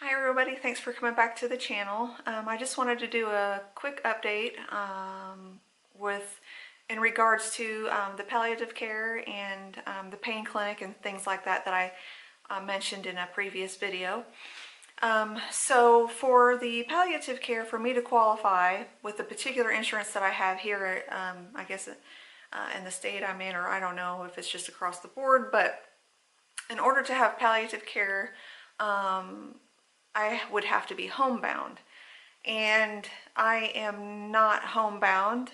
Hi everybody, thanks for coming back to the channel. I just wanted to do a quick update in regards to the palliative care and the pain clinic and things like that that I mentioned in a previous video. So for the palliative care, for me to qualify with the particular insurance that I have here, I guess in the state I'm in, or I don't know if it's just across the board, but in order to have palliative care, I would have to be homebound, and I am not homebound,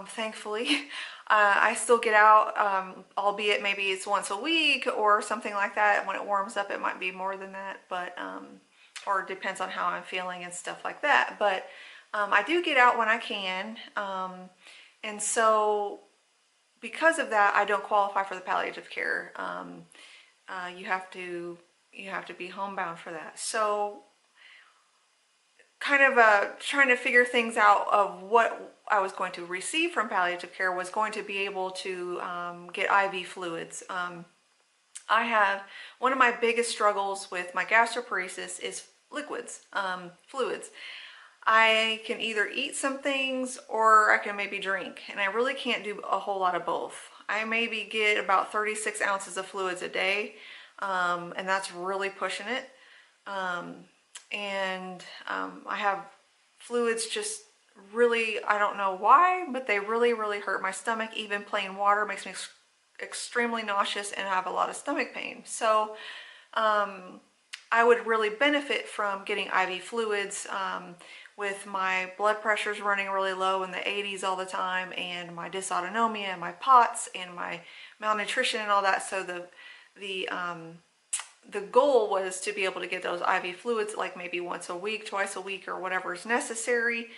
thankfully. I still get out, albeit maybe it's once a week or something like that. When it warms up, it might be more than that, but or it depends on how I'm feeling and stuff like that. But I do get out when I can, and so because of that, I don't qualify for the palliative care. You have to be homebound for that. So kind of trying to figure things out of what I was going to receive from palliative care was going to be able to get IV fluids. I have, one of my biggest struggles with my gastroparesis is liquids, fluids. I can either eat some things or I can maybe drink, and I really can't do a whole lot of both. I maybe get about 36 ounces of fluids a day, and that's really pushing it. I have fluids just really, I don't know why, but they really hurt my stomach. Even plain water makes me extremely nauseous and I have a lot of stomach pain. So I would really benefit from getting IV fluids with my blood pressures running really low in the 80s all the time, and my dysautonomia and my POTS and my malnutrition and all that. So the goal was to be able to get those IV fluids like maybe once a week, twice a week, or whatever is necessary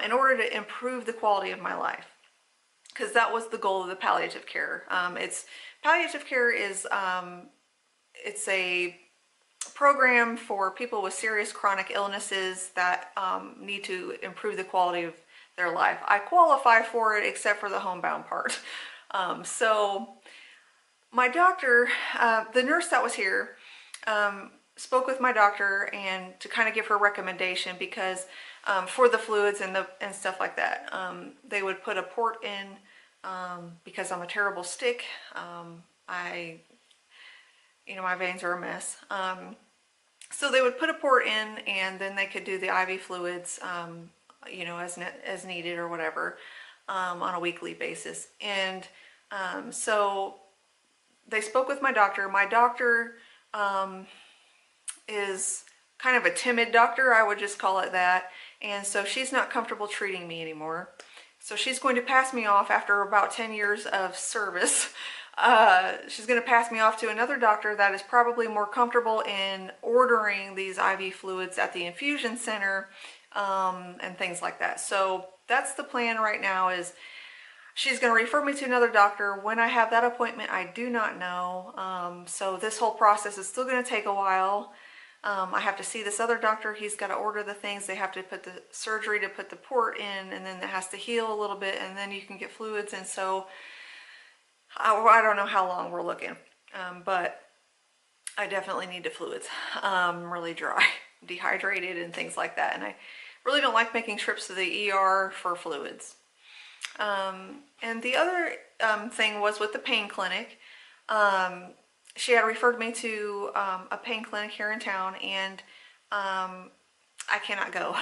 in order to improve the quality of my life. Because that was the goal of the palliative care. Palliative care is it's a program for people with serious chronic illnesses that need to improve the quality of their life. I qualify for it except for the homebound part. So my doctor, the nurse that was here, spoke with my doctor and to kind of give her recommendation, because for the fluids and stuff like that, they would put a port in because I'm a terrible stick. My veins are a mess. So they would put a port in, and then they could do the IV fluids, as needed or whatever, on a weekly basis. And so they spoke with my doctor. My doctor is kind of a timid doctor, I would just call it that. And so she's not comfortable treating me anymore. So she's going to pass me off after about 10 years of service. She's going to pass me off to another doctor that is probably more comfortable in ordering these IV fluids at the infusion center and things like that. So that's the plan right now, is she's going to refer me to another doctor. When I have that appointment, I do not know. So this whole process is still going to take a while. I have to see this other doctor. He's got to order the things. They have to put the surgery to put the port in, and then it has to heal a little bit, and then you can get fluids. And so I don't know how long we're looking, but I definitely need the fluids. I'm really dry, dehydrated, and things like that. And I really don't like making trips to the ER for fluids. And the other thing was with the pain clinic. She had referred me to a pain clinic here in town, and I cannot go.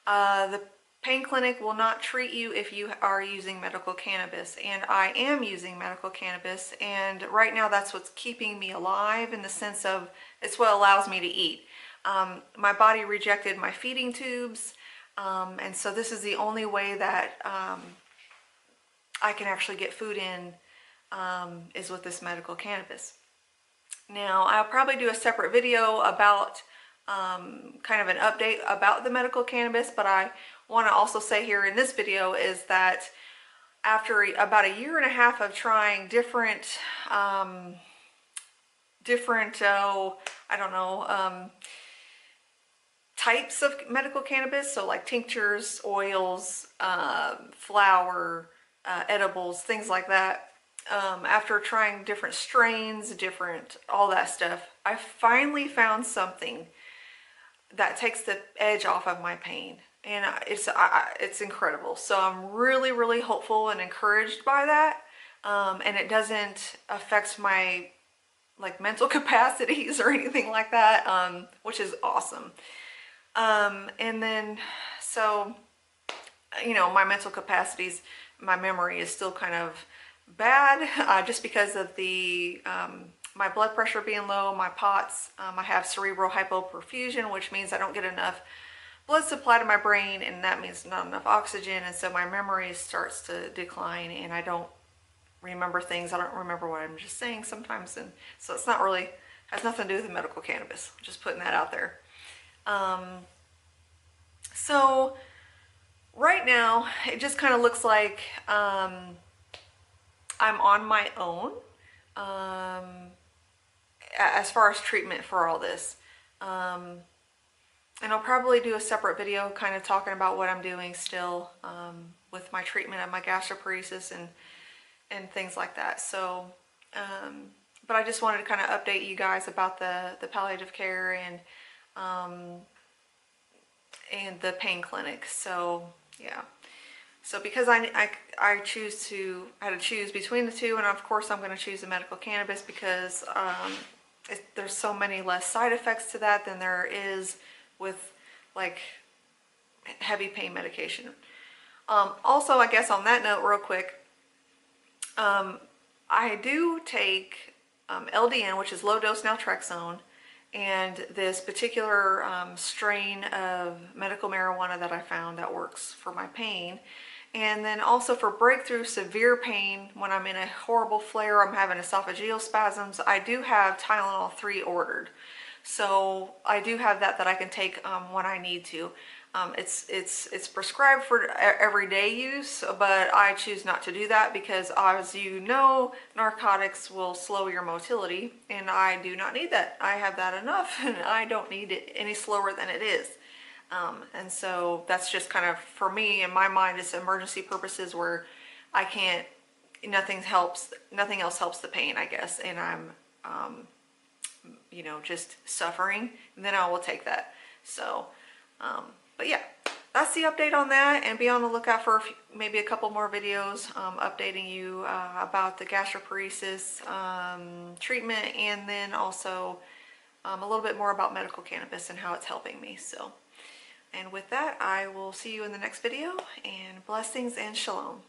The pain clinic will not treat you if you are using medical cannabis, and I am using medical cannabis, and right now that's what's keeping me alive, in the sense of it's what allows me to eat. My body rejected my feeding tubes, and so this is the only way that I can actually get food in, is with this medical cannabis. Now, I'll probably do a separate video about kind of an update about the medical cannabis, but I want to also say here in this video is that after about a year and a half of trying different types of medical cannabis, so like tinctures, oils, flour, edibles, things like that. After trying different strains, all that stuff, I finally found something that takes the edge off of my pain. And it's incredible. So I'm really, really hopeful and encouraged by that. And it doesn't affect my like mental capacities or anything like that, which is awesome. And then, so, you know, my mental capacities, my memory is still kind of bad, just because of the, my blood pressure being low, my POTS. I have cerebral hypoperfusion, which means I don't get enough blood supply to my brain, and that means not enough oxygen, and so my memory starts to decline, and I don't remember things. I don't remember what I'm just saying sometimes, and so it's not really, has nothing to do with the medical cannabis. Just putting that out there. So right now it just kind of looks like I'm on my own as far as treatment for all this. And I'll probably do a separate video kind of talking about what I'm doing still with my treatment of my gastroparesis and things like that. So, but I just wanted to kind of update you guys about the palliative care and the pain clinic. So yeah. So because I had to choose between the two, and of course I'm going to choose the medical cannabis because there's so many less side effects to that than there is with like heavy pain medication. Also, I guess on that note, real quick, I do take LDN, which is low dose naltrexone, and this particular strain of medical marijuana that I found that works for my pain. And then also for breakthrough severe pain, when I'm in a horrible flare, I'm having esophageal spasms, I do have Tylenol 3 ordered. So I do have that I can take when I need to. It's prescribed for everyday use, but I choose not to do that because, as you know, narcotics will slow your motility, and I do not need that. I have that enough, and I don't need it any slower than it is. And so that's just kind of, for me, in my mind, it's emergency purposes where I can't, nothing else helps the pain, I guess, and I'm, you know, just suffering, and then I will take that. So, but yeah, that's the update on that, and be on the lookout for maybe a couple more videos updating you about the gastroparesis treatment, and then also a little bit more about medical cannabis and how it's helping me. So, and with that, I will see you in the next video, and blessings and shalom.